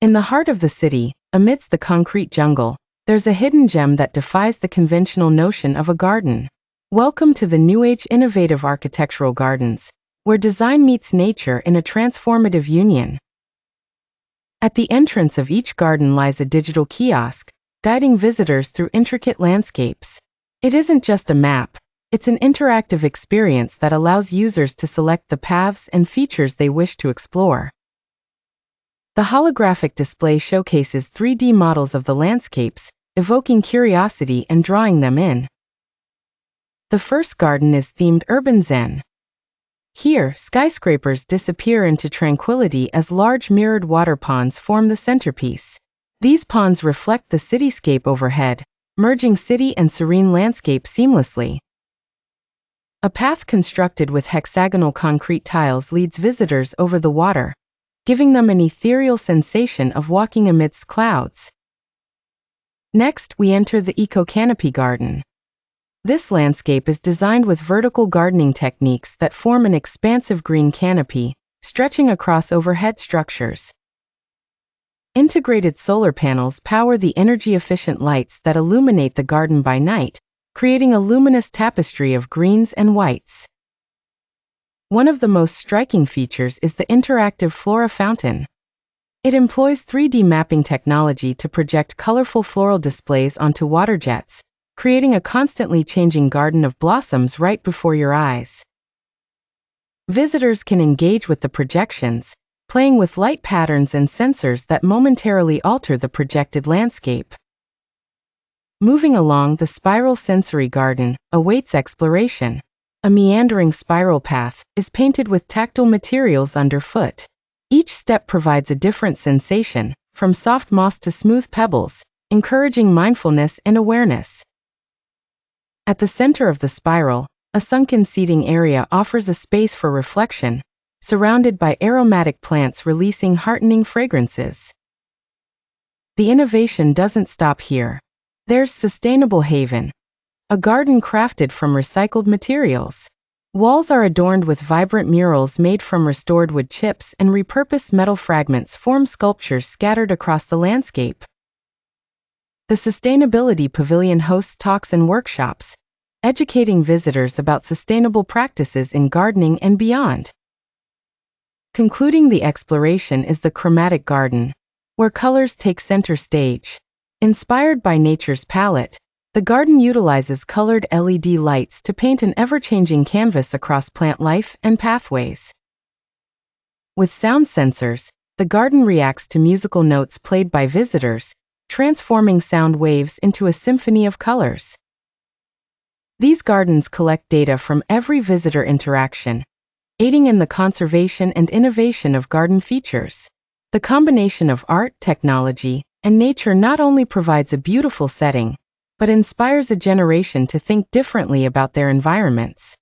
In the heart of the city, amidst the concrete jungle, there's a hidden gem that defies the conventional notion of a garden. Welcome to the New Age innovative architectural gardens, where design meets nature in a transformative union. At the entrance of each garden lies a digital kiosk, guiding visitors through intricate landscapes. It isn't just a map, it's an interactive experience that allows users to select the paths and features they wish to explore. The holographic display showcases 3D models of the landscapes, evoking curiosity and drawing them in. The first garden is themed Urban Zen. Here, skyscrapers disappear into tranquility as large mirrored water ponds form the centerpiece. These ponds reflect the cityscape overhead, merging city and serene landscape seamlessly. A path constructed with hexagonal concrete tiles leads visitors over the water, giving them an ethereal sensation of walking amidst clouds. Next, we enter the Eco-Canopy garden. This landscape is designed with vertical gardening techniques that form an expansive green canopy, stretching across overhead structures. Integrated solar panels power the energy-efficient lights that illuminate the garden by night, creating a luminous tapestry of greens and whites. One of the most striking features is the Interactive Flora Fountain. It employs 3D mapping technology to project colorful floral displays onto water jets, creating a constantly changing garden of blossoms right before your eyes. Visitors can engage with the projections, playing with light patterns and sensors that momentarily alter the projected landscape. Moving along, the spiral sensory garden awaits exploration. A meandering spiral path is painted with tactile materials underfoot. Each step provides a different sensation, from soft moss to smooth pebbles, encouraging mindfulness and awareness. At the center of the spiral, a sunken seating area offers a space for reflection, surrounded by aromatic plants releasing heartening fragrances. The innovation doesn't stop here. There's Sustainable Haven, a garden crafted from recycled materials. Walls are adorned with vibrant murals made from restored wood chips, and repurposed metal fragments form sculptures scattered across the landscape. The Sustainability Pavilion hosts talks and workshops, educating visitors about sustainable practices in gardening and beyond. Concluding the exploration is the Chromatic Garden, where colors take center stage. Inspired by nature's palette, the garden utilizes colored LED lights to paint an ever-changing canvas across plant life and pathways. With sound sensors, the garden reacts to musical notes played by visitors, transforming sound waves into a symphony of colors. These gardens collect data from every visitor interaction, aiding in the conservation and innovation of garden features. The combination of art, technology, and nature not only provides a beautiful setting, but inspires a generation to think differently about their environments.